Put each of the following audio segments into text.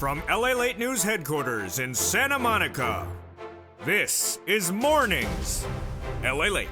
From LALATE News headquarters in Santa Monica, this is Mornings LALATE.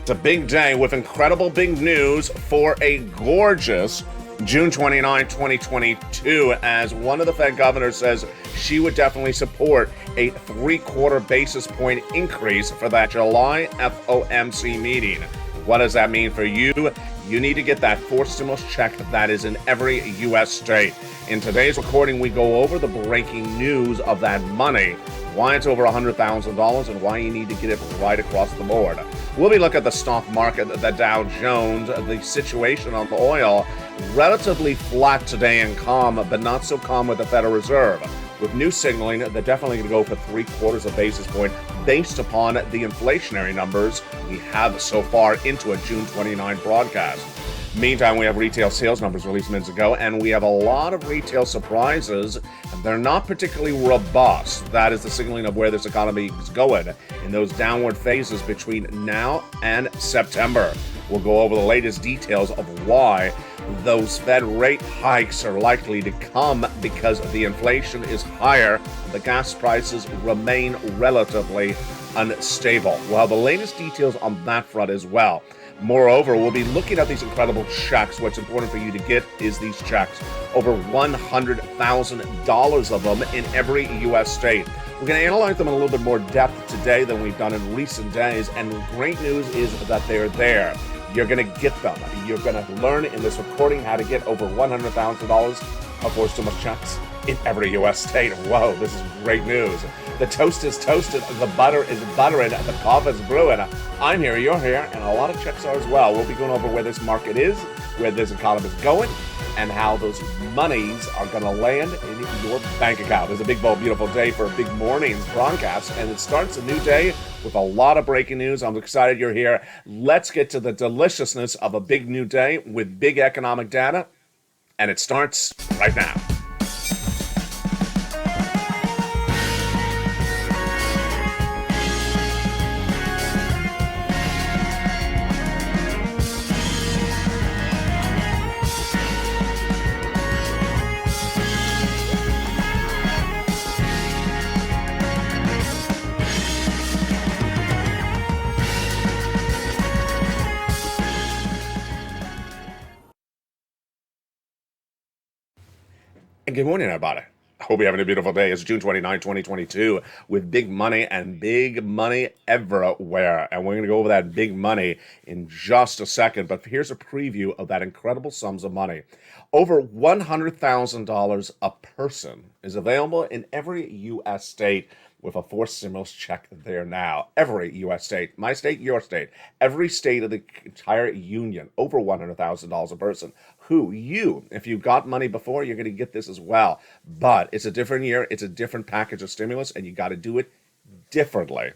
It's a big day with incredible big news for a gorgeous June 29, 2022, as one of the Fed governors says she would definitely support a 3/4 basis point increase for that July FOMC meeting. What does that mean for you? You need to get that fourth stimulus check that is in every U.S. state. In today's recording, we go over the breaking news of that money, why it's over $100,000, and why you need to get it right across the board. We'll be looking at the stock market, the Dow Jones, the situation on the oil, relatively flat today and calm, but not so calm with the Federal Reserve. With new signaling, they're definitely going to go for 3/4 of a basis point based upon the inflationary numbers we have so far into a June 29 broadcast. Meantime, we have retail sales numbers released minutes ago, and we have a lot of retail surprises. They're not particularly robust. That is the signaling of where this economy is going in those downward phases between now and September. We'll go over the latest details of why those Fed rate hikes are likely to come because the inflation is higher. The gas prices remain relatively unstable. We'll have the latest details on that front as well. Moreover, we'll be looking at these incredible checks. What's important for you to get is these checks. Over $100,000 of them in every U.S. state. We're going to analyze them in a little bit more depth today than we've done in recent days. And great news is that they're there. You're going to get them. You're going to learn in this recording how to get over $100,000 of fourth stimulus checks in every U.S. state. Whoa, this is great news. The toast is toasted, the butter is buttering, the coffee is brewing. I'm here, you're here, and a lot of checks are as well. We'll be going over where this market is, where this economy is going, and how those monies are going to land in your bank account. It's a big, bold, beautiful day for a big morning's broadcast, and it starts a new day with a lot of breaking news. I'm excited you're here. Let's get to the deliciousness of a big new day with big economic data, and it starts right now. Good morning, everybody. I hope you're having a beautiful day. It's June 29, 2022, with big money and big money everywhere. And we're going to go over that big money in just a second. But here's a preview of that incredible sums of money. Over $100,000 a person is available in every U.S. state with a fourth stimulus check there now. Every U.S. state, my state, your state, every state of the entire union, over $100,000 a person. Who? You. If you got money before, you're going to get this as well. But it's a different year. It's a different package of stimulus, and you got to do it differently.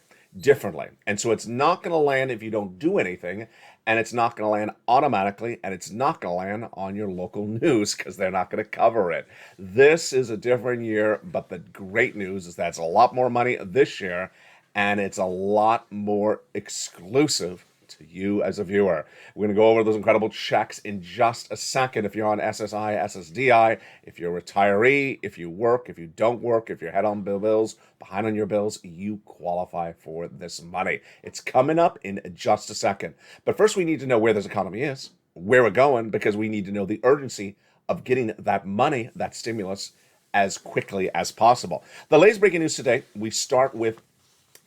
And so it's not going to land if you don't do anything, and it's not going to land automatically, and it's not going to land on your local news because they're not going to cover it. This is a different year, but the great news is that it's a lot more money this year, and it's a lot more exclusive to you as a viewer. We're going to go over those incredible checks in just a second. If you're on SSI, SSDI, if you're a retiree, if you work, if you don't work, if you're ahead on bills, behind on your bills, you qualify for this money. It's coming up in just a second. But first, we need to know where this economy is, where we're going, because we need to know the urgency of getting that money, that stimulus, as quickly as possible. The latest breaking news today, we start with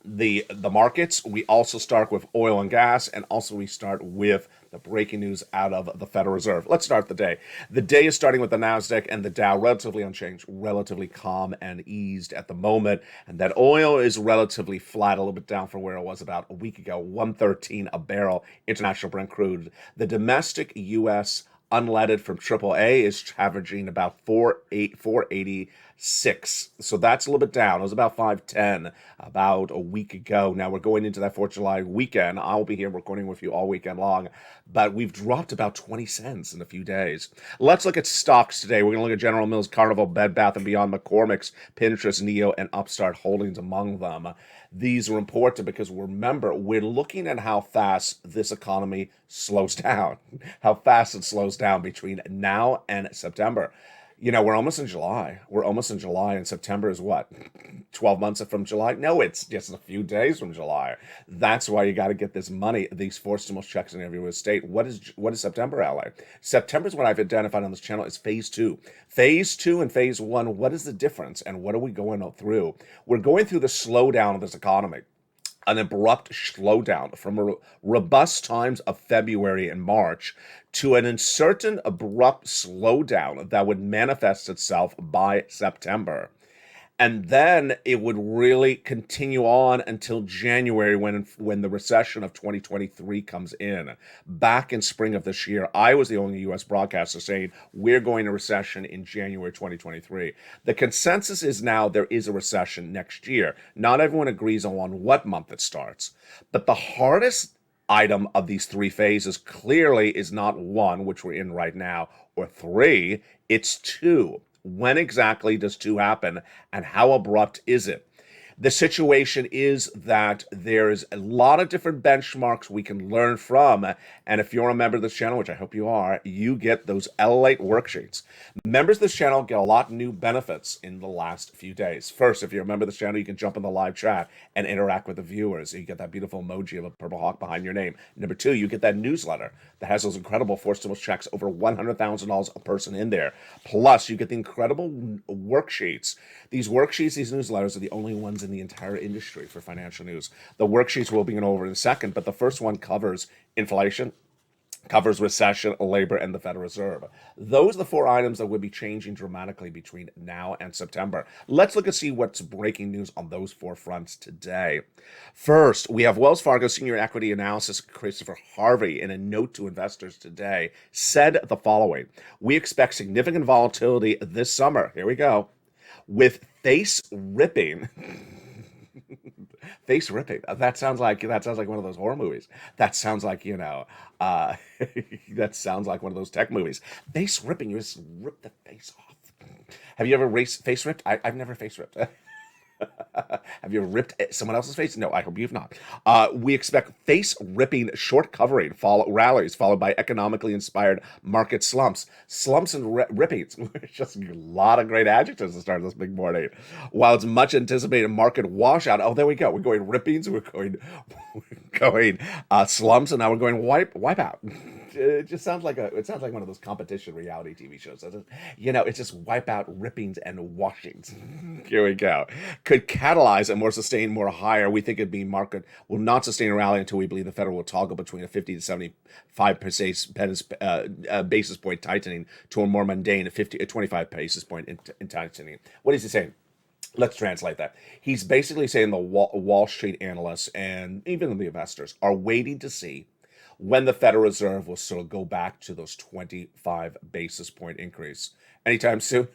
the markets. We also start with oil and gas, and also we start with the breaking news out of the Federal Reserve. Let's start the day. The day is starting with the NASDAQ and the Dow relatively unchanged, relatively calm and eased at the moment. And that oil is relatively flat, a little bit down from where it was about a week ago, 113 a barrel, international Brent crude. The domestic U.S. unleaded from AAA is averaging about 480 5.6. So that's a little bit down. It was about 5.10 about a week ago. Now we're going into that 4th of July weekend. I'll be here recording with you all weekend long, but we've dropped about 20 cents in a few days. Let's look at stocks today. We're going to look at General Mills, Carnival, Bed Bath & Beyond, McCormick's, Pinterest, Neo, and Upstart Holdings among them. These are important because remember, we're looking at how fast this economy slows down, how fast it slows down between now and September. You know, we're almost in July. And September is what? 12 months from July? No, it's just a few days from July. That's why you got to get this money, these 4 stimulus checks in every state. What is September, LA? September is what I've identified on this channel as phase 2. Phase 2 and phase 1, what is the difference and what are we going through? We're going through the slowdown of this economy. An abrupt slowdown from robust times of February and March to an uncertain, abrupt slowdown that would manifest itself by September. And then it would really continue on until January when the recession of 2023 comes in. Back in spring of this year, I was the only U.S. broadcaster saying we're going to recession in January 2023. The consensus is now there is a recession next year. Not everyone agrees on what month it starts. But the hardest item of these 3 phases clearly is not 1, which we're in right now, or 3, it's 2. When exactly does 2 happen, and how abrupt is it? The situation is that there's a lot of different benchmarks we can learn from, and if you're a member of this channel, which I hope you are, you get those LALATE worksheets. Members of this channel get a lot of new benefits in the last few days. First, if you're a member of this channel, you can jump in the live chat and interact with the viewers. You get that beautiful emoji of a purple hawk behind your name. Number 2, you get that newsletter that has those incredible 4 stimulus checks, over $100,000 a person in there. Plus, you get the incredible worksheets. These worksheets, these newsletters are the only ones in the entire industry for financial news. The worksheets we'll be going over in a second, but the first one covers inflation, covers recession, labor, and the Federal Reserve. Those are the 4 items that will be changing dramatically between now and September. Let's look and see what's breaking news on those 4 fronts today. First, we have Wells Fargo Senior Equity Analysis Christopher Harvey in a note to investors today said the following: "We expect significant volatility this summer." Here we go. With face ripping. Face ripping. That sounds like one of those horror movies. That sounds like, that sounds like one of those tech movies. Face ripping, you just rip the face off. Have you ever face ripped? I've never face ripped. Have you ripped someone else's face? No, I hope you've not. We expect face-ripping short covering rallies followed by economically inspired market slumps. Slumps and rippings. Just a lot of great adjectives to start this big morning. While it's much anticipated market washout. Oh, there we go. We're going rippings. We're going slumps, and now we're going wipe out. It just sounds like one of those competition reality TV shows. It's just wipe out rippings and washings. Here we go. Could catalyze a more sustained, more higher. We think market will not sustain a rally until we believe the Federal will toggle between a 50 to 75 basis point tightening to a more mundane 25 basis point in tightening. What is he saying? Let's translate that. He's basically saying the Wall Street analysts and even the investors are waiting to see when the Federal Reserve will sort of go back to those 25 basis point increase. Anytime soon?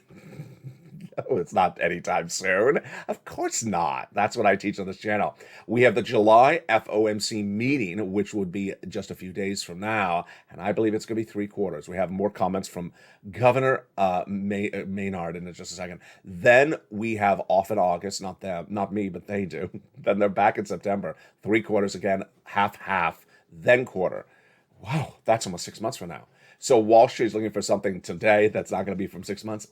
No, it's not anytime soon. Of course not. That's what I teach on this channel. We have the July FOMC meeting, which would be just a few days from now, and I believe it's going to be 3 quarters. We have more comments from Governor Maynard in just a second. Then we have off in August, not them, not me, but they do. Then they're back in September. 3 quarters again, half, then quarter. Wow, that's almost 6 months from now. So Wall Street is looking for something today that's not going to be from 6 months.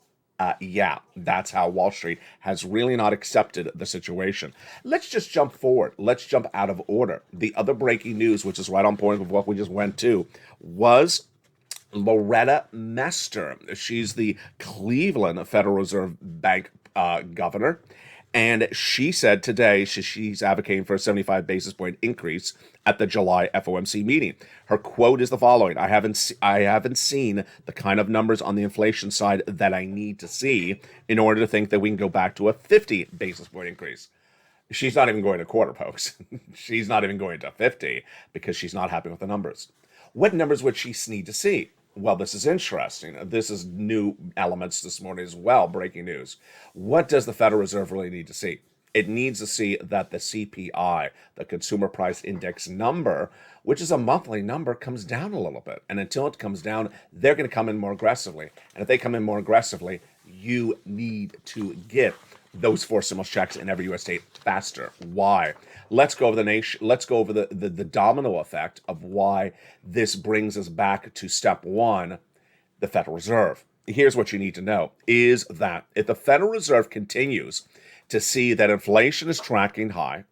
Yeah, that's how Wall Street has really not accepted the situation. Let's just jump forward. Let's jump out of order. The other breaking news, which is right on point with what we just went to, was Loretta Mester. She's the Cleveland Federal Reserve Bank governor. And she said today she's advocating for a 75 basis point increase at the July FOMC meeting. Her quote is the following: I haven't seen the kind of numbers on the inflation side that I need to see in order to think that we can go back to a 50 basis point increase. She's not even going to quarter, folks. She's not even going to 50 because she's not happy with the numbers. What numbers would she need to see? Well, this is interesting. This is new elements this morning as well. Breaking news. What does the Federal Reserve really need to see? It needs to see that the CPI, the Consumer Price Index number, which is a monthly number, comes down a little bit. And until it comes down, they're going to come in more aggressively. And if they come in more aggressively, you need to get those four stimulus checks in every U.S. state faster. Why? Let's go over the nation. Let's go over the domino effect of why this brings us back to step one, the Federal Reserve. Here's what you need to know is that if the Federal Reserve continues to see that inflation is tracking high,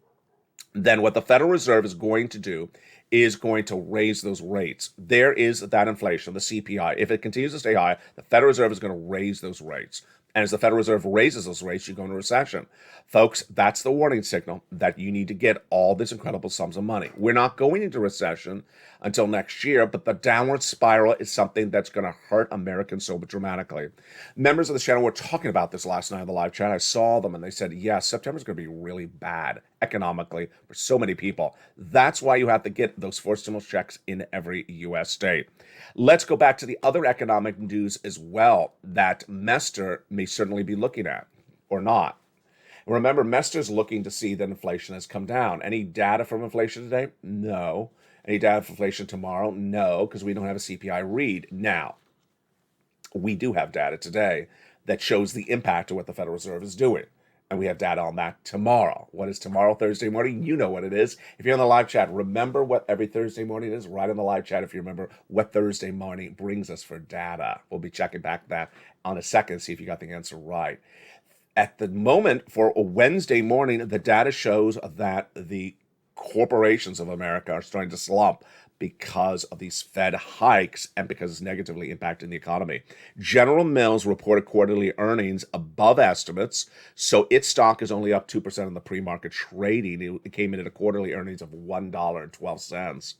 then what the Federal Reserve is going to do is going to raise those rates. There is that inflation, the CPI. If it continues to stay high, the Federal Reserve is going to raise those rates. And as the Federal Reserve raises those rates, you go into recession. Folks, that's the warning signal that you need to get all these incredible sums of money. We're not going into recession until next year, but the downward spiral is something that's going to hurt Americans so dramatically. Members of the channel were talking about this last night in the live chat. I saw them and they said, yes, September's going to be really bad economically for so many people. That's why you have to get those four stimulus checks in every U.S. state. Let's go back to the other economic news as well that Mester may certainly be looking at or not. Remember, Mester's looking to see that inflation has come down. Any data from inflation today? No. Any data from inflation tomorrow? No, because we don't have a CPI read. Now, we do have data today that shows the impact of what the Federal Reserve is doing. And we have data on that tomorrow. What is tomorrow, Thursday morning? You know what it is. If you're on the live chat, remember what every Thursday morning is. Right in the live chat if you remember what Thursday morning brings us for data. We'll be checking back that on a second, see if you got the answer right. At the moment, for a Wednesday morning, the data shows that the corporations of America are starting to slump because of these Fed hikes and because it's negatively impacting the economy. General Mills reported quarterly earnings above estimates, so its stock is only up 2% in the pre-market trading. It came in at a quarterly earnings of $1.12.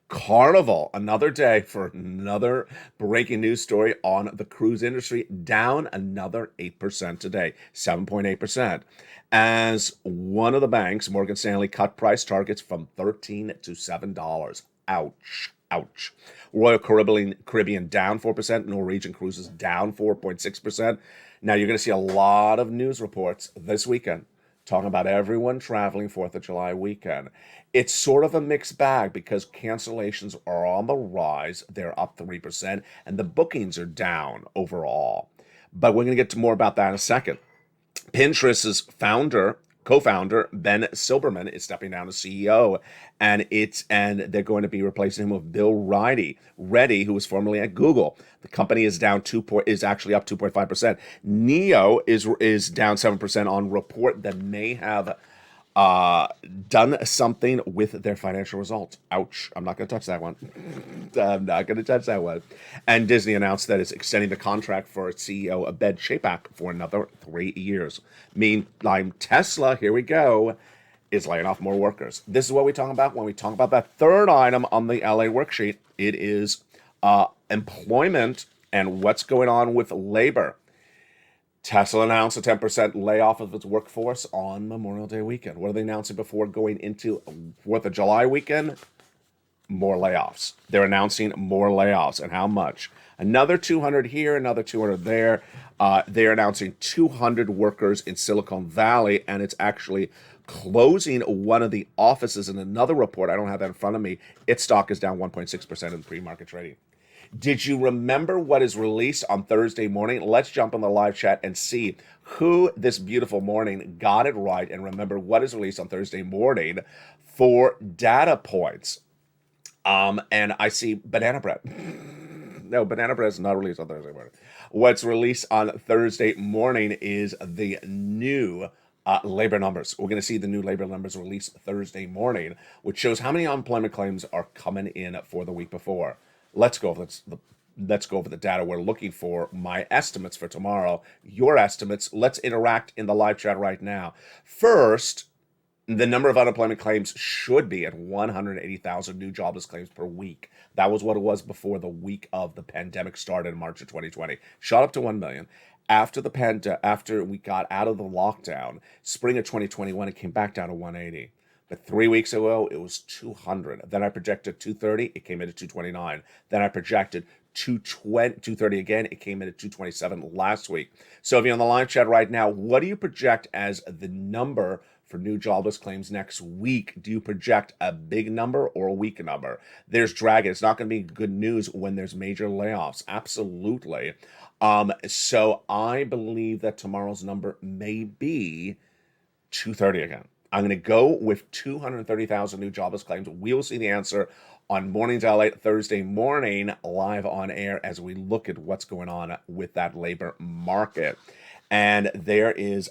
Carnival, another day for another breaking news story on the cruise industry, down another 8% today, 7.8%. As one of the banks, Morgan Stanley, cut price targets from $13 to $7. Ouch, ouch. Royal Caribbean down 4%, Norwegian Cruises down 4.6%. Now you're going to see a lot of news reports this weekend talking about everyone traveling 4th of July weekend. It's sort of a mixed bag because cancellations are on the rise. They're up 3%, and the bookings are down overall. But we're going to get to more about that in a second. Pinterest's co-founder Ben Silbermann is stepping down as CEO, and they're going to be replacing him with Bill Reddy, who was formerly at Google. The company is actually up 2.5%. Neo is down 7% on report that may have done something with their financial results. Ouch. I'm not going to touch that one. I'm not going to touch that one. And Disney announced that it's extending the contract for its CEO, Ben Chapek, for another 3 years. Meantime, Tesla, here we go, is laying off more workers. This is what we talk about when we talk about that third item on the LA worksheet. It is employment and what's going on with labor. Tesla announced a 10% layoff of its workforce on Memorial Day weekend. What are they announcing before going into 4th of July weekend? More layoffs. They're announcing more layoffs. And how much? Another 200 here, another 200 there. They're announcing 200 workers in Silicon Valley, and it's actually closing one of the offices. In another report, I don't have that in front of me, its stock is down 1.6% in pre-market trading. Did you remember what is released on Thursday morning? Let's jump on the live chat and see who this beautiful morning got it right and remember what is released on Thursday morning for data points. And I see banana bread. No, banana bread is not released on Thursday morning. What's released on Thursday morning is the new labor numbers. We're going to see the new labor numbers released Thursday morning, which shows how many unemployment claims are coming in for the week before. Let's go over the data we're looking for. My estimates for tomorrow, your estimates. Let's interact in the live chat right now. First, the number of unemployment claims should be at 180,000 new jobless claims per week. That was what it was before the week of the pandemic started in March of 2020. Shot up to 1 million. After we got out of the lockdown, spring of 2021, it came back down to 180. But 3 weeks ago, it was 200. Then I projected 230. It came in at 229. Then I projected 230 again. It came in at 227 last week. So if you're on the live chat right now, what do you project as the number for new jobless claims next week? Do you project a big number or a weak number? There's dragon. It's not going to be good news when there's major layoffs. Absolutely. So I believe that tomorrow's number may be 230 again. I'm going to go with 230,000 new jobless claims. We will see the answer on Mornings LALATE Thursday morning, live on air, as we look at what's going on with that labor market. And there is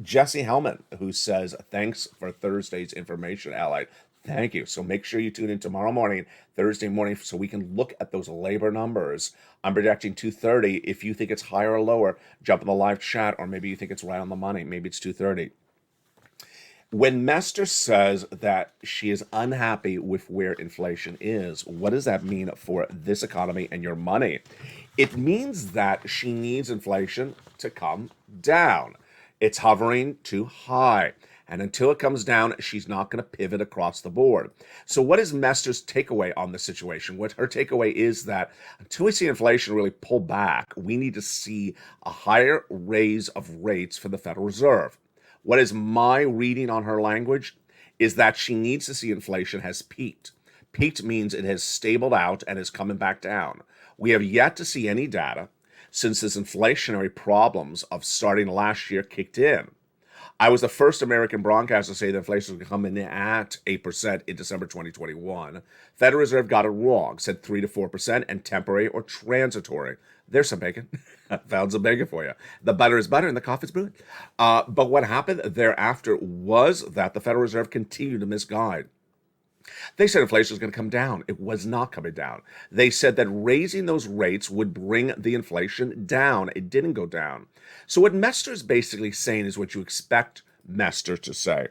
Jesse Hellman, who says, thanks for Thursday's information, LA. Thank you. So make sure you tune in tomorrow morning, Thursday morning, so we can look at those labor numbers. I'm projecting 230. If you think it's higher or lower, jump in the live chat, or maybe you think it's right on the money. Maybe it's 230. When Mester says that she is unhappy with where inflation is, what does that mean for this economy and your money? It means that she needs inflation to come down. It's hovering too high. And until it comes down, she's not going to pivot across the board. So what is Mester's takeaway on the situation? What her takeaway is that until we see inflation really pull back, we need to see a higher raise of rates for the Federal Reserve. What is my reading on her language is that she needs to see inflation has peaked. Peaked means it has stabled out and is coming back down. We have yet to see any data since this inflationary problems of starting last year kicked in. I was the first American broadcaster to say that inflation was coming in at 8% in December 2021. Federal Reserve got it wrong, said 3 to 4% and temporary or transitory. There's some bacon. Found some bacon for you. The butter is butter and the coffee's brewing. But what happened thereafter was that the Federal Reserve continued to misguide. They said inflation was going to come down. It was not coming down. They said that raising those rates would bring the inflation down. It didn't go down. So what Mester is basically saying is what you expect Mester to say.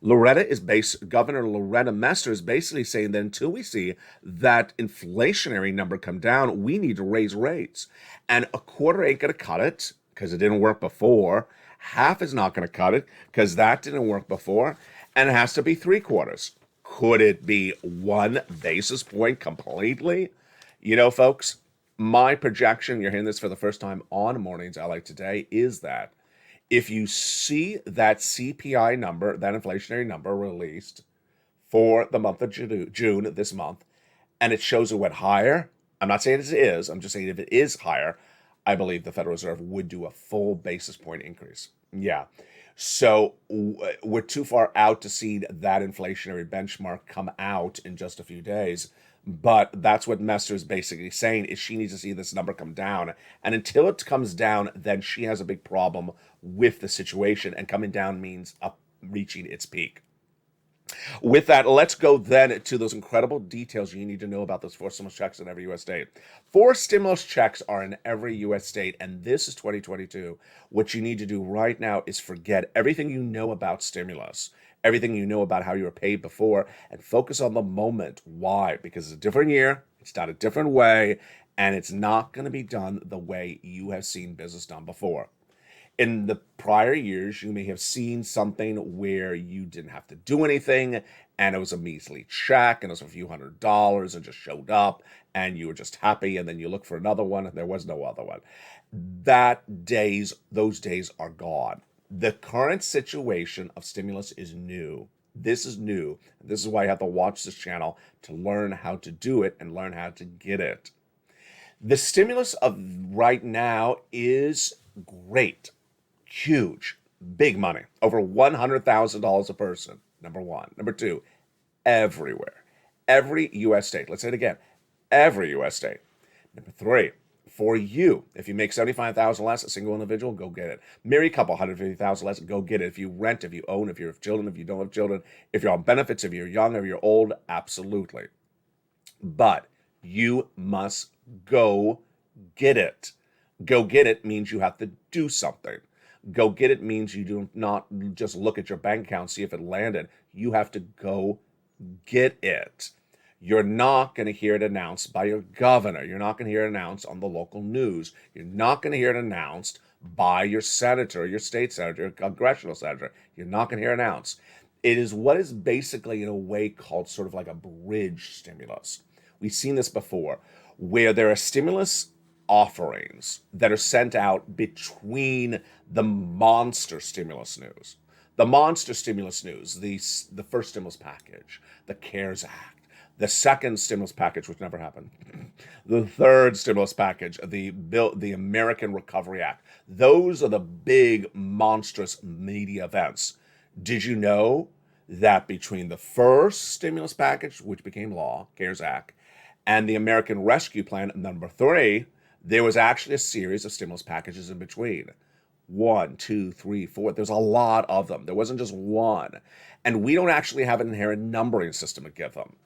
Governor Loretta Mester is basically saying that until we see that inflationary number come down, we need to raise rates. And a quarter ain't going to cut it because it didn't work before. Half is not going to cut it because that didn't work before. And it has to be 3/4. Could it be 1 basis point completely? You know, folks, my projection, you're hearing this for the first time on Mornings LA today, is that if you see that CPI number, that inflationary number released for the month of June this month, and it shows it went higher, I'm not saying it is, I'm just saying if it is higher, I believe the Federal Reserve would do a full basis point increase. Yeah. So we're too far out to see that inflationary benchmark come out in just a few days. But that's what Mester is basically saying, is she needs to see this number come down. And until it comes down, then she has a big problem with the situation. And coming down means reaching its peak. With that, let's go then to those incredible details you need to know about those 4 stimulus checks in every U.S. state. 4 stimulus checks are in every U.S. state, and this is 2022. What you need to do right now is forget everything you know about stimulus, everything you know about how you were paid before, and focus on the moment. Why? Because it's a different year, it's done a different way, and it's not going to be done the way you have seen business done before. In the prior years, you may have seen something where you didn't have to do anything, and it was a measly check, and it was a few $100s, and just showed up, and you were just happy, and then you look for another one, and there was no other one. Those days are gone. The current situation of stimulus is new. This is new. This is why you have to watch this channel to learn how to do it and learn how to get it. The stimulus of right now is great. Huge, big money, over $100,000 a person, number one. Number two, everywhere, every U.S. state. Let's say it again, every U.S. state. Number three, for you, if you make $75,000 less, a single individual, go get it. Married couple, $150,000 less, go get it. If you rent, if you own, if you have children, if you don't have children, if you're on benefits, if you're young, if you're old, absolutely. But you must go get it. Go get it means you have to do something. Go get it means you do not just look at your bank account, see if it landed. You have to go get it. You're not going to hear it announced by your governor. You're not going to hear it announced on the local news. You're not going to hear it announced by your senator, your state senator, your congressional senator. You're not going to hear it announced. It is what is basically in a way called sort of like a bridge stimulus. We've seen this before. where there are stimulus offerings that are sent out between the monster stimulus news. The monster stimulus news, the first stimulus package, the CARES Act, the second stimulus package, which never happened, the third stimulus package, the American Recovery Act. Those are the big, monstrous media events. Did you know that between the first stimulus package, which became law, CARES Act, and the American Rescue Plan, number 3, there was actually a series of stimulus packages in between? 1, 2, 3, 4. There's a lot of them. There wasn't just one. And we don't actually have an inherent numbering system to give them.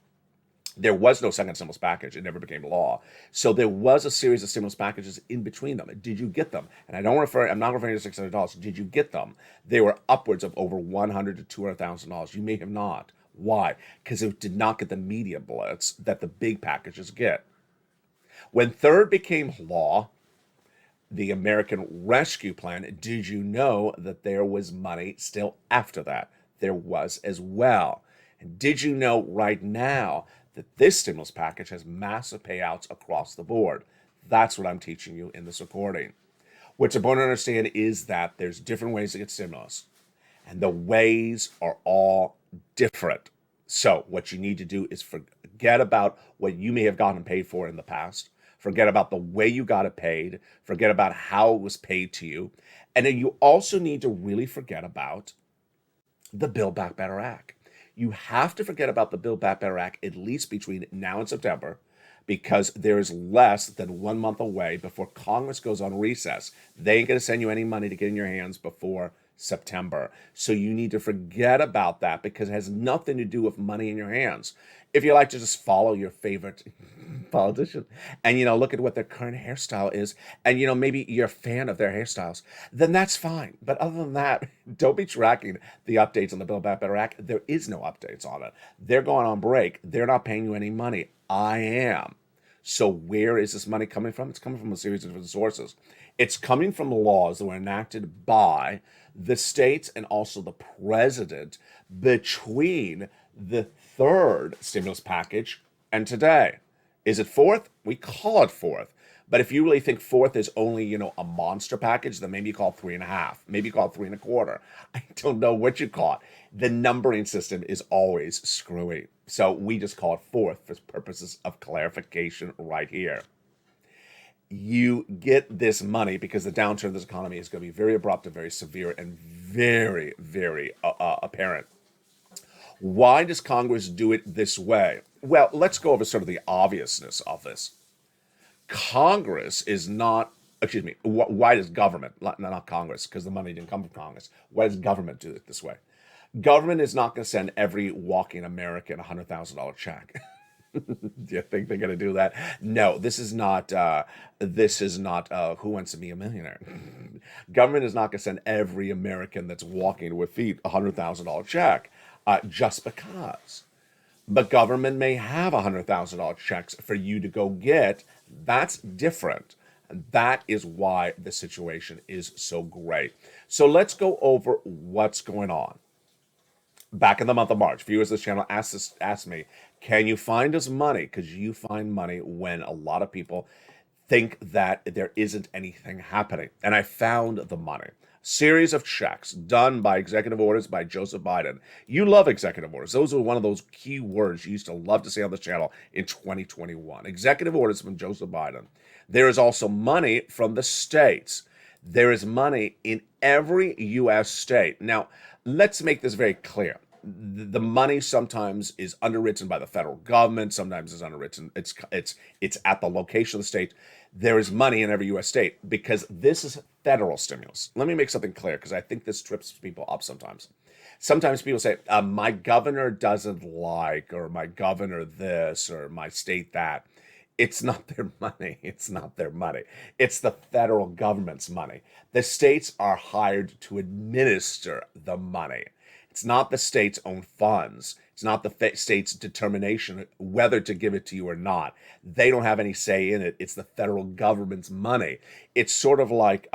There was no second stimulus package. It never became law. So there was a series of stimulus packages in between them. Did you get them? And I'm not referring to $600. Did you get them? They were upwards of over $100,000 to $200,000. You may have not. Why? Because it did not get the media blitz that the big packages get. When third became law, the American Rescue Plan, did you know that there was money still after that? There was as well. And did you know right now that this stimulus package has massive payouts across the board? That's what I'm teaching you in this recording. What's important to understand is that there's different ways to get stimulus, and the ways are all different. So what you need to do is forget about what you may have gotten paid for in the past. Forget about the way you got it paid. Forget about how it was paid to you. And then you also need to really forget about the Build Back Better Act. You have to forget about the Build Back Better Act at least between now and September, because there is less than 1 month away before Congress goes on recess. They ain't going to send you any money to get in your hands before September. So you need to forget about that, because it has nothing to do with money in your hands. If you like to just follow your favorite politician and, look at what their current hairstyle is, and, maybe you're a fan of their hairstyles, then that's fine. But other than that, don't be tracking the updates on the Build Back Better Act. There is no updates on it. They're going on break. They're not paying you any money. I am. So where is this money coming from? It's coming from a series of different sources. It's coming from laws that were enacted by the states and also the president between the third stimulus package and today. Is it fourth? We call it fourth. But if you really think fourth is only, a monster package, then maybe you call it 3.5. Maybe you call it 3.25. I don't know what you call it. The numbering system is always screwy. So we just call it fourth for purposes of clarification right here. You get this money because the downturn of this economy is going to be very abrupt and very severe and very, very apparent. Why does Congress do it this way? Well, let's go over sort of the obviousness of this. Congress is not, why does government, not Congress, because the money didn't come from Congress. Why does government do it this way? Government is not going to send every walking American a $100,000 check. Do you think they're going to do that? No, this is not Who Wants to Be a Millionaire. Government is not going to send every American that's walking with feet a $100,000 check just because. But government may have $100,000 checks for you to go get. That's different. And that is why the situation is so great. So let's go over what's going on. Back in the month of March, viewers of this channel asked me, can you find us money? Because you find money when a lot of people think that there isn't anything happening. And I found the money. Series of checks done by executive orders by Joseph Biden. You love executive orders. Those are one of those key words you used to love to say on this channel in 2021. Executive orders from Joseph Biden. There is also money from the states. There is money in every U.S. state. Now, let's make this very clear. The money sometimes is underwritten by the federal government. Sometimes it's underwritten. It's at the location of the state. There is money in every U.S. state because this is federal stimulus. Let me make something clear because I think this trips people up sometimes. Sometimes people say, my governor doesn't like, or my governor this, or my state that. It's not their money. It's not their money. It's the federal government's money. The states are hired to administer the money. It's not the state's own funds. It's not the state's determination whether to give it to you or not. They don't have any say in it. It's the federal government's money. It's sort of like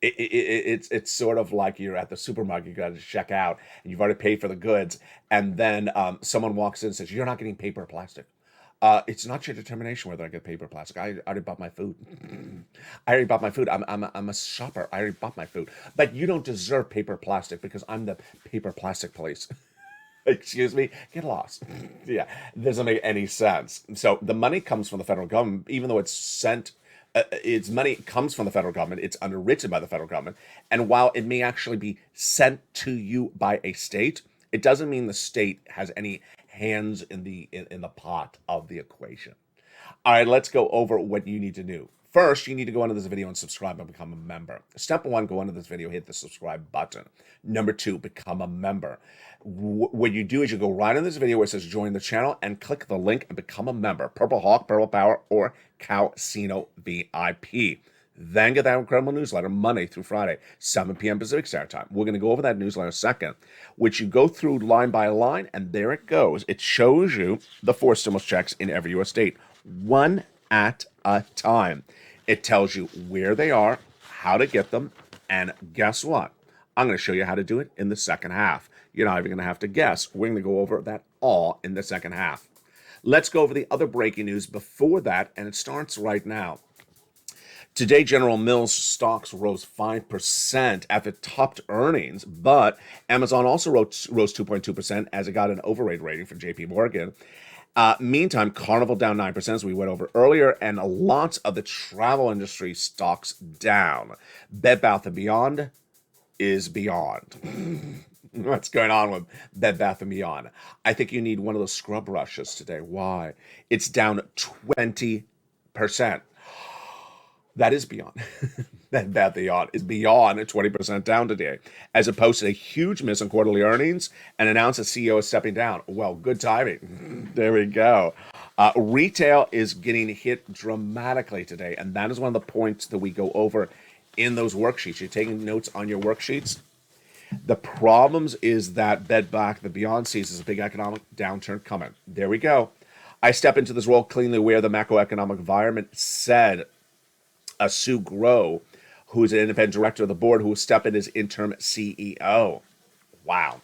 it's sort of like you're at the supermarket. You got to check out, and you've already paid for the goods, and then someone walks in and says, "You're not getting paper or plastic." It's not your determination whether I get paper or plastic. I already bought my food. I already bought my food. I'm a shopper. I already bought my food. But you don't deserve paper or plastic because I'm the paper plastic police. Excuse me, get lost. Yeah, doesn't make any sense. So the money comes from the federal government, even though it's sent. Its money comes from the federal government. It's underwritten by the federal government, and while it may actually be sent to you by a state, it doesn't mean the state has any hands in the pot of the equation. All right, let's go over what you need to do. First, you need to go under this video and subscribe and become a member. Step one, go under this video, hit the subscribe button. Number two, become a member. What you do is you go right in this video where it says join the channel and click the link and become a member. Purple Hawk, Purple Power, or Calcino VIP. Then get that incredible newsletter Monday through Friday, 7 p.m. Pacific Standard Time. We're going to go over that newsletter in a second, which you go through line by line, and there it goes. It shows you the 4 stimulus checks in every U.S. state, one at a time. It tells you where they are, how to get them, and guess what? I'm going to show you how to do it in the second half. You're not even going to have to guess. We're going to go over that all in the second half. Let's go over the other breaking news before that, and it starts right now. Today, General Mills stocks rose 5% after topped earnings, but Amazon also rose 2.2% as it got an overrate rating from JP Morgan. Meantime, Carnival down 9%, as we went over earlier, and lots of the travel industry stocks down. Bed Bath & Beyond is beyond. What's going on with Bed Bath & Beyond? I think you need one of those scrub brushes today. Why? It's down 20%. That is beyond. Bed Bath & Beyond is beyond 20% down today, as it posted a huge miss on quarterly earnings and announced the CEO is stepping down. Well, good timing. There we go. Retail is getting hit dramatically today, and that is one of the points that we go over in those worksheets. You're taking notes on your worksheets. The problems is that Bed Bath & Beyond sees a big economic downturn coming. There we go. I step into this role cleanly aware of the macroeconomic environment, said Sue Grow, who's an independent director of the board, who will step in as interim CEO. Wow.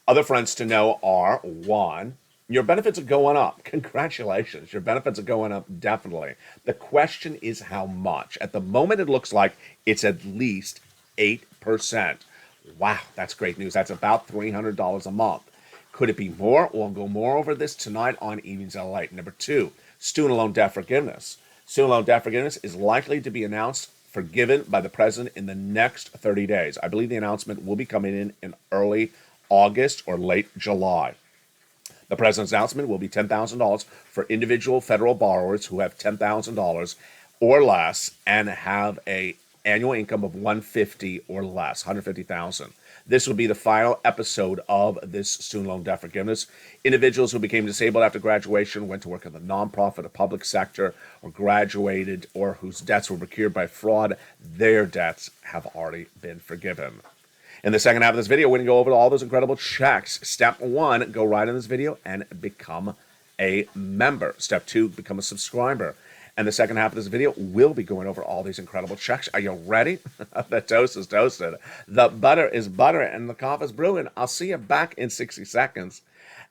Other fronts to know are, one, your benefits are going up. Congratulations. Your benefits are going up, definitely. The question is how much. At the moment, it looks like it's at least 8%. Wow, that's great news. That's about $300 a month. Could it be more? We'll go more over this tonight on Evenings LALATE. Number two, student loan debt forgiveness. Student loan debt forgiveness is likely to be announced forgiven by the president in the next 30 days. I believe the announcement will be coming in early August or late July. The president's announcement will be $10,000 for individual federal borrowers who have $10,000 or less and have a annual income of $150,000 or less, $150,000. This will be the final episode of this student loan debt forgiveness. Individuals who became disabled after graduation, went to work in the nonprofit or public sector, or graduated, or whose debts were procured by fraud, their debts have already been forgiven. In the second half of this video, we're going to go over all those incredible checks. Step one, go right in this video and become a member. Step two, become a subscriber. And the second half of this video, we'll be going over all these incredible checks. Are you ready? The toast is toasted. The butter is butter, and the coffee is brewing. I'll see you back in 60 seconds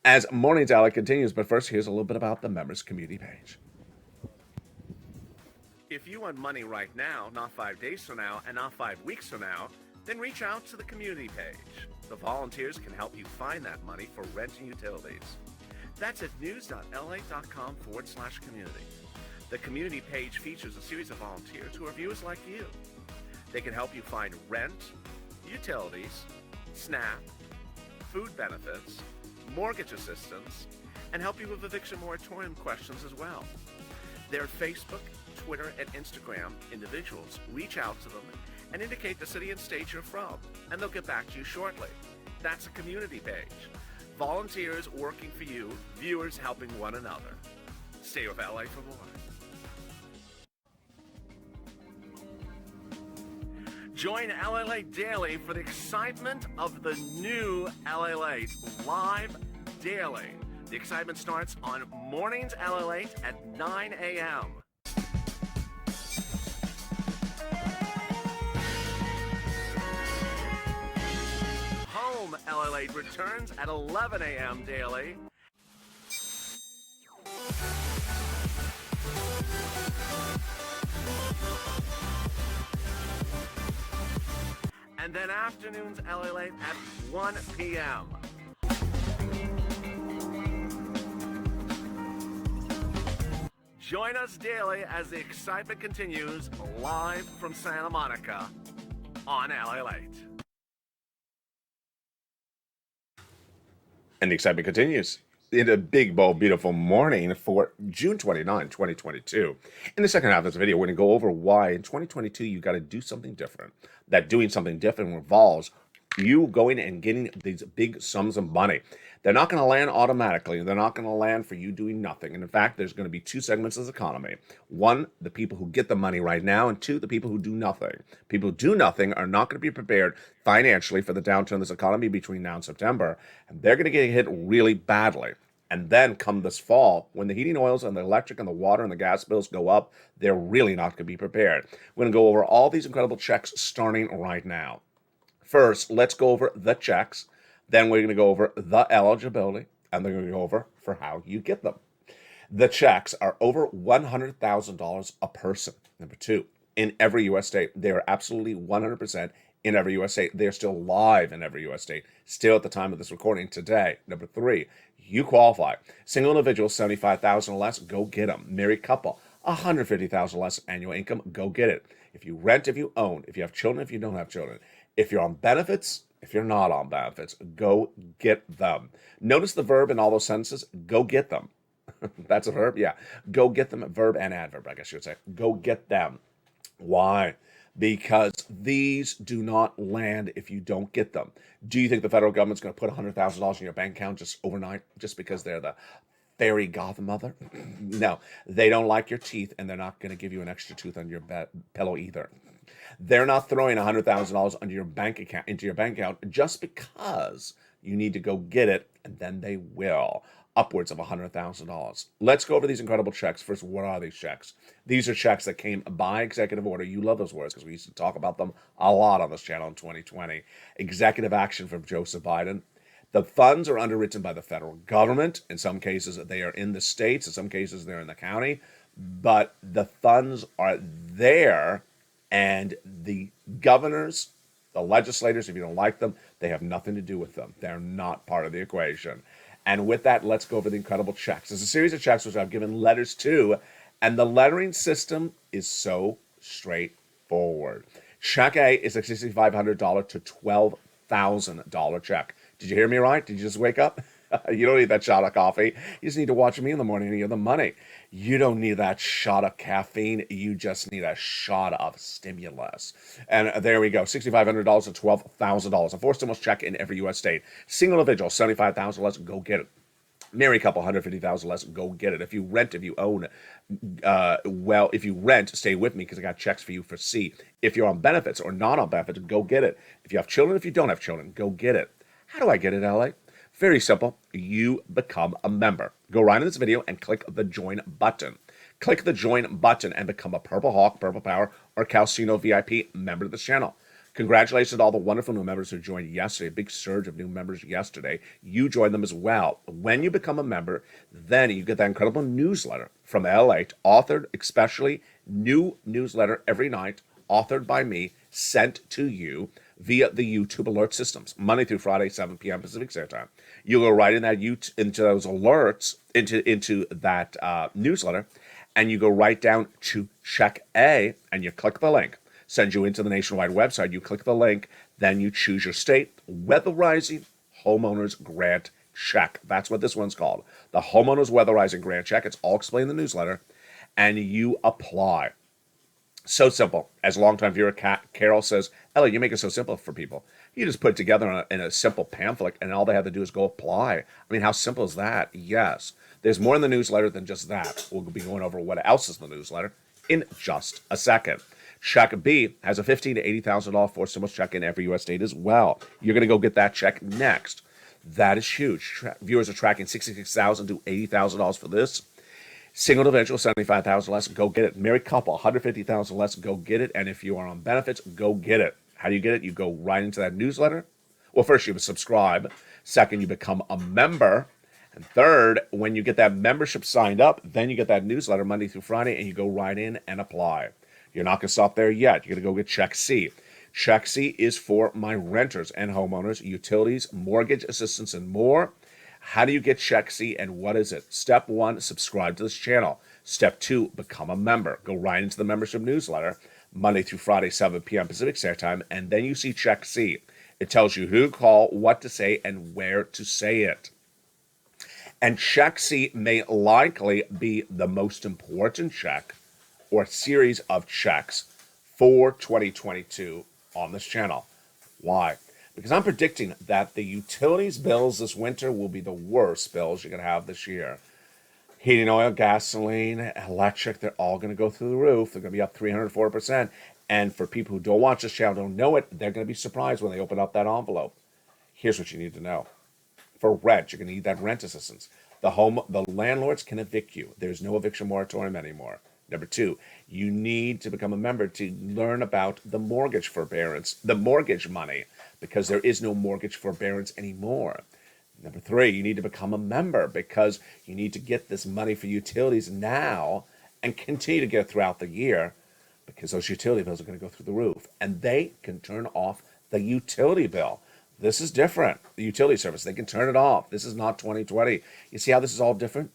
as Morning's Alley continues. But first, here's a little bit about the members community page. If you want money right now, not 5 days from now, and not 5 weeks from now, then reach out to the community page. The volunteers can help you find that money for rent and utilities. That's at news.la.com/community. The community page features a series of volunteers who are viewers like you. They can help you find rent, utilities, SNAP, food benefits, mortgage assistance, and help you with eviction moratorium questions as well. Their Facebook, Twitter, and Instagram individuals reach out to them and indicate the city and state you're from, and they'll get back to you shortly. That's a community page. Volunteers working for you, viewers helping one another. Stay with LA for more. Join LALATE Daily for the excitement of the new LALATE live daily. The excitement starts on Mornings LALATE at 9 a.m. Home LALATE returns at 11 a.m. daily. And then afternoons LALATE at 1 p.m. Join us daily as the excitement continues live from Santa Monica on LALATE. And the excitement continues. In a big, bold, beautiful morning for June 29, 2022. In the second half of this video, we're going to go over why in 2022 you got to do something different. That doing something different involves you going and getting these big sums of money. They're not going to land automatically. They're not going to land for you doing nothing. And in fact, there's going to be two segments of the economy. One, the people who get the money right now, and two, the people who do nothing. People who do nothing are not going to be prepared financially for the downturn of this economy between now and September. And they're going to get hit really badly. And then come this fall, when the heating oils and the electric and the water and the gas bills go up, they're really not going to be prepared. We're going to go over all these incredible checks starting right now. First, let's go over the checks. Then we're going to go over the eligibility, and then we're going to go over for how you get them. The checks are over $100,000 a person. Number two, in every U.S. state. They are absolutely 100% in every U.S. state. They're still live in every U.S. state, still at the time of this recording today. Number three, you qualify. Single individual, $75,000 or less, go get them. Married couple, $150,000 less annual income, go get it. If you rent, if you own, if you have children, if you don't have children, if you're on benefits, if you're not on benefits, go get them. Notice the verb in all those sentences, go get them. That's a verb? Yeah. Go get them, verb and adverb, I guess you would say. Go get them. Why? Because these do not land if you don't get them. Do you think the federal government's going to put $100,000 in your bank account just overnight, just because they're the fairy godmother? No, they don't like your teeth, and they're not going to give you an extra tooth on your pillow either. They're not throwing $100,000 into your bank account just because you need to go get it, and then they will. Upwards of $100,000. Let's go over these incredible checks. First, what are these checks? These are checks that came by executive order. You love those words because we used to talk about them a lot on this channel in 2020. Executive action from Joseph Biden. The funds are underwritten by the federal government. In some cases, they are in the states. In some cases, they're in the county. But the funds are there, and the governors, the legislators, if you don't like them, they have nothing to do with them. They're not part of the equation. And with that, let's go over the incredible checks. There's a series of checks which I've given letters to, and the lettering system is so straightforward. Check A is a $6,500 to $12,000 check. Did you hear me right? Did you just wake up? You don't need that shot of coffee. You just need to watch me in the morning and you have the money. You don't need that shot of caffeine. You just need a shot of stimulus. And there we go. $6,500 to $12,000. A four stimulus check in every U.S. state. Single individual, $75,000 less, go get it. Married couple, $150,000 less, go get it. If you rent, if you own, if you rent, stay with me because I got checks for you for C. If you're on benefits or not on benefits, go get it. If you have children, if you don't have children, go get it. How do I get it, LA? Very simple. You become a member. Go right in this video and click the join button. Click the join button and become a Purple Hawk, Purple Power, or Calcino VIP member of this channel. Congratulations to all the wonderful new members who joined yesterday. A big surge of new members yesterday. You joined them as well. When you become a member, then you get that incredible newsletter from LALATE, authored, especially new newsletter every night, authored by me, sent to you via the YouTube alert systems, Monday through Friday, 7 p.m. Pacific Standard Time. You go right in that into those alerts, into that newsletter, and you go right down to check A, and you click the link. Send you into the nationwide website. You click the link, then you choose your state. Weatherizing Homeowners Grant Check. That's what this one's called. The Homeowners Weatherizing Grant Check. It's all explained in the newsletter, and you apply. So simple. As a longtime viewer, Carol says, Ellie, you make it so simple for people. You just put it together in a simple pamphlet, and all they have to do is go apply. I mean, how simple is that? Yes. There's more in the newsletter than just that. We'll be going over what else is in the newsletter in just a second. Check B has a $15,000 to $80,000 for stimulus check in every U.S. state as well. You're going to go get that check next. That is huge. Viewers are tracking $66,000 to $80,000 for this. Single individual, $75,000 less, go get it. Married couple, $150,000 less, go get it. And if you are on benefits, go get it. How do you get it? You go right into that newsletter. Well, first you subscribe. Second, you become a member. And third, when you get that membership signed up, then you get that newsletter Monday through Friday, and you go right in and apply. You're not going to stop there yet. You're going to go get Check C. Check C is for my renters and homeowners, utilities, mortgage assistance, and more. How do you get Check C, and what is it? Step 1, subscribe to this channel. Step 2, become a member. Go right into the membership newsletter, Monday through Friday, 7 p.m. Pacific Standard Time, and then you see Check C. It tells you who to call, what to say, and where to say it. And Check C may likely be the most important check or series of checks for 2022 on this channel. Why? Because I'm predicting that the utilities bills this winter will be the worst bills you're going to have this year. Heating oil, gasoline, electric, they're all going to go through the roof. They're going to be up 304%. And for people who don't watch this channel, don't know it, they're going to be surprised when they open up that envelope. Here's what you need to know. For rent, you're going to need that rent assistance. The landlords can evict you. There's no eviction moratorium anymore. Number 2, you need to become a member to learn about the mortgage forbearance, the mortgage money, because there is no mortgage forbearance anymore. Number 3, you need to become a member because you need to get this money for utilities now and continue to get it throughout the year because those utility bills are going to go through the roof. And they can turn off the utility bill. This is different. The utility service, they can turn it off. This is not 2020. You see how this is all different?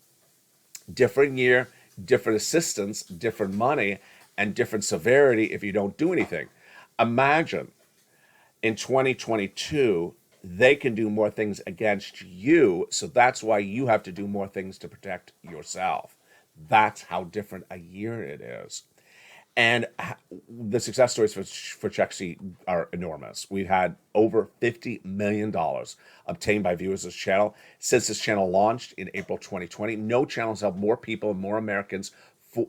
Different year, different assistance, different money, and different severity if you don't do anything. Imagine in 2022, they can do more things against you, so that's why you have to do more things to protect yourself. That's how different a year it is. And the success stories for Check C are enormous. We've had over $50 million obtained by viewers of this channel. Since this channel launched in April 2020, no channels helped more people and more Americans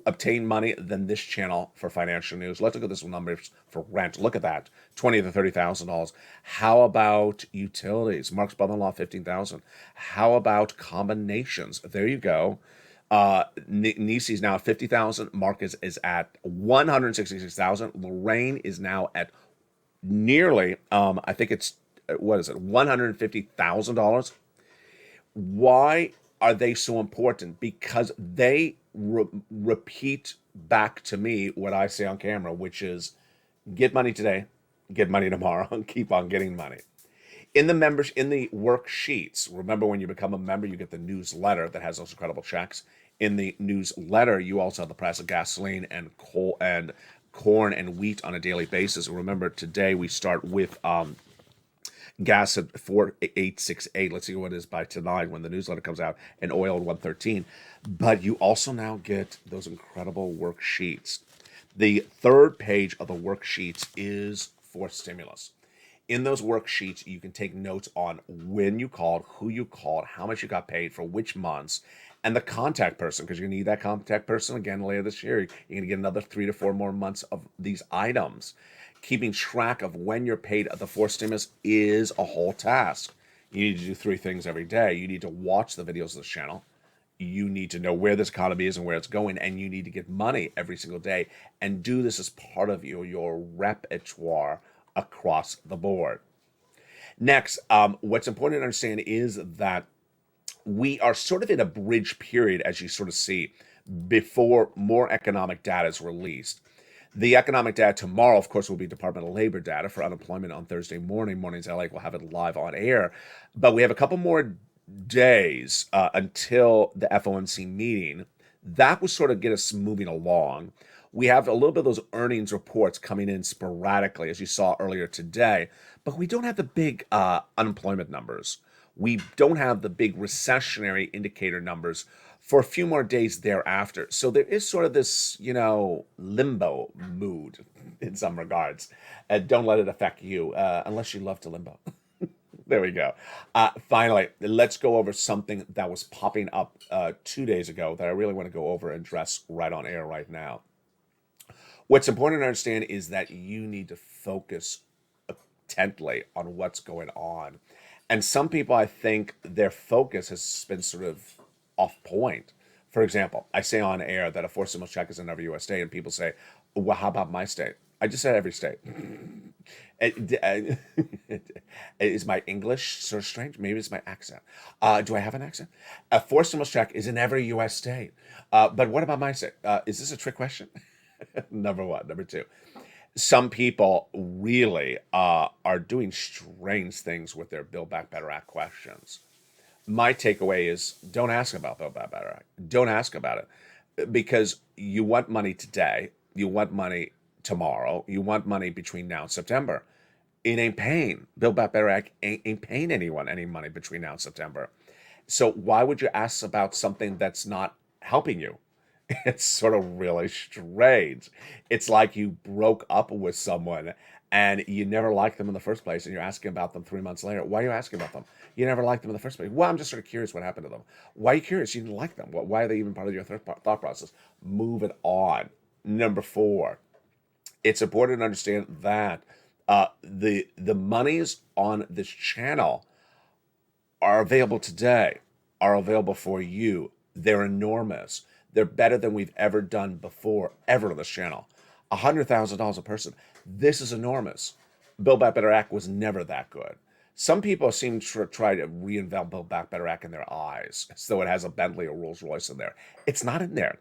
obtain money than this channel for financial news. Let's look at this numbers for rent. Look at that, $20,000 to $30,000. How about utilities? Mark's brother-in-law, $15,000. How about combinations? There you go. Nisi's now at 50,000. Mark is at 166,000. Lorraine is now at nearly, I think it's, what is it, $150,000. Why are they so important? Because they repeat back to me what I say on camera, which is get money today, get money tomorrow, and keep on getting money. In the worksheets, remember when you become a member, you get the newsletter that has those incredible checks. In the newsletter, you also have the price of gasoline and coal and corn and wheat on a daily basis. Remember, today we start with gas at 4.868. Let's see what it is by tonight when the newsletter comes out, and oil at 113. But you also now get those incredible worksheets. The third page of the worksheets is for stimulus. In those worksheets, you can take notes on when you called, who you called, how much you got paid for which months, and the contact person, because you're going to need that contact person again later this year. You're going to get another 3 to 4 more months of these items. Keeping track of when you're paid at the fourth stimulus is a whole task. You need to do 3 things every day. You need to watch the videos of this channel. You need to know where this economy is and where it's going, and you need to get money every single day and do this as part of your repertoire across the board. Next, what's important to understand is that we are sort of in a bridge period, as you sort of see, before more economic data is released. The economic data tomorrow, of course, will be Department of Labor data for unemployment on Thursday morning. Mornings LA will have it live on air. But we have a couple more days until the FOMC meeting. That will sort of get us moving along. We have a little bit of those earnings reports coming in sporadically, as you saw earlier today. But we don't have the big unemployment numbers. We don't have the big recessionary indicator numbers for a few more days thereafter. So there is sort of this, limbo mood in some regards. Don't let it affect you, unless you love to limbo. There we go. Finally, let's go over something that was popping up 2 days ago that I really want to go over and address right on air right now. What's important to understand is that you need to focus intently on what's going on. And some people, I think, their focus has been sort of off point. For example, I say on air that a fourth stimulus check is in every U.S. state, and people say, well, how about my state? I just said every state. Is my English so strange? Maybe it's my accent. Do I have an accent? A forced stimulus check is in every U.S. state. But what about my state? Is this a trick question? Number one. Number two, some people really are doing strange things with their Build Back Better Act questions. My takeaway is don't ask about Build Back Better Act. Don't ask about it because you want money today. You want money tomorrow. You want money between now and September. It ain't paying. Build Back Better Act ain't paying anyone any money between now and September. So why would you ask about something that's not helping you? It's sort of really strange. It's like you broke up with someone and you never liked them in the first place and you're asking about them 3 months later. Why are you asking about them? You never liked them in the first place. Well, I'm just sort of curious what happened to them. Why are you curious? You didn't like them. Why are they even part of your thought process? Move it on. Number four, it's important to understand that the monies on this channel are available today, are available for you. They're enormous. They're better than we've ever done before, ever on this channel. $100,000 a person. This is enormous. Build Back Better Act was never that good. Some people seem to try to reinvent Build Back Better Act in their eyes, as though it has a Bentley or Rolls Royce in there. It's not in there.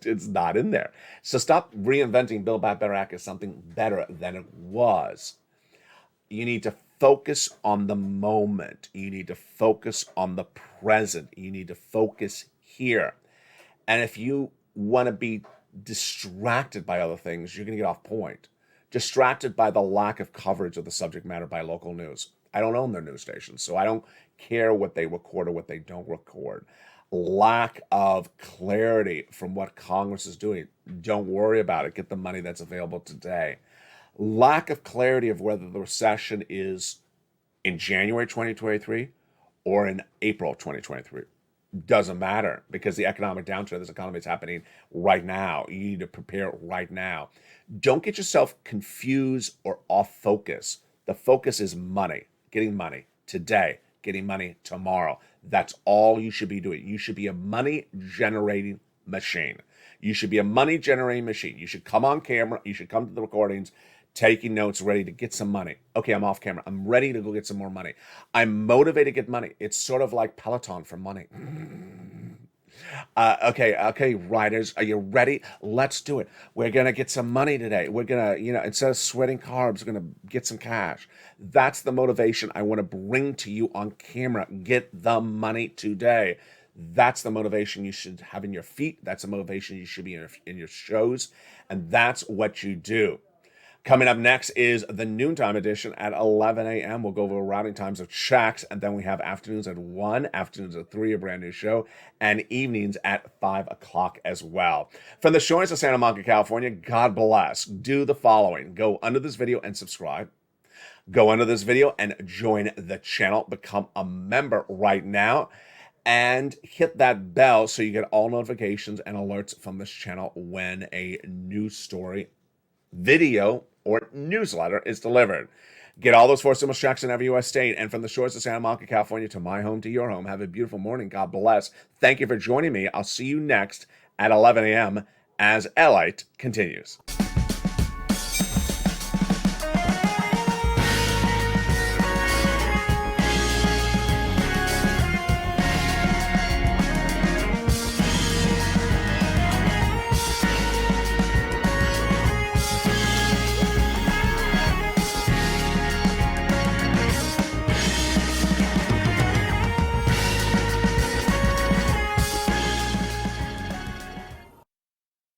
It's not in there. So stop reinventing Build Back Better Act as something better than it was. You need to focus on the moment. You need to focus on the present. You need to focus here. And if you want to be distracted by other things, you're going to get off point. Distracted by the lack of coverage of the subject matter by local news. I don't own their news stations, so I don't care what they record or what they don't record. Lack of clarity from what Congress is doing. Don't worry about it. Get the money that's available today. Lack of clarity of whether the recession is in January 2023 or in April 2023. Doesn't matter because the economic downturn of this economy is happening right now. You need to prepare right now. Don't get yourself confused or off focus. The focus is money, getting money today, getting money tomorrow. That's all you should be doing. You should be a money generating machine. You should be a money generating machine. You should come on camera. You should come to the recordings, taking notes, ready to get some money. Okay, I'm off camera. I'm ready to go get some more money. I'm motivated to get money. It's sort of like Peloton for money. Okay, writers, are you ready? Let's do it. We're going to get some money today. We're going to, instead of sweating carbs, we're going to get some cash. That's the motivation I want to bring to you on camera. Get the money today. That's the motivation you should have in your feet. That's the motivation you should be in your shows. And that's what you do. Coming up next is the noontime edition at 11 a.m. We'll go over routing times of checks, and then we have afternoons at 1, afternoons at 3, a brand new show, and evenings at 5 o'clock as well. From the shores of Santa Monica, California, God bless. Do the following. Go under this video and subscribe. Go under this video and join the channel. Become a member right now. And hit that bell so you get all notifications and alerts from this channel when a news story, video, or newsletter is delivered. Get all those forced stimulus checks in every U.S. state. And from the shores of Santa Monica, California to my home to your home, have a beautiful morning. God bless. Thank you for joining me. I'll see you next at 11 a.m. as LALATE continues.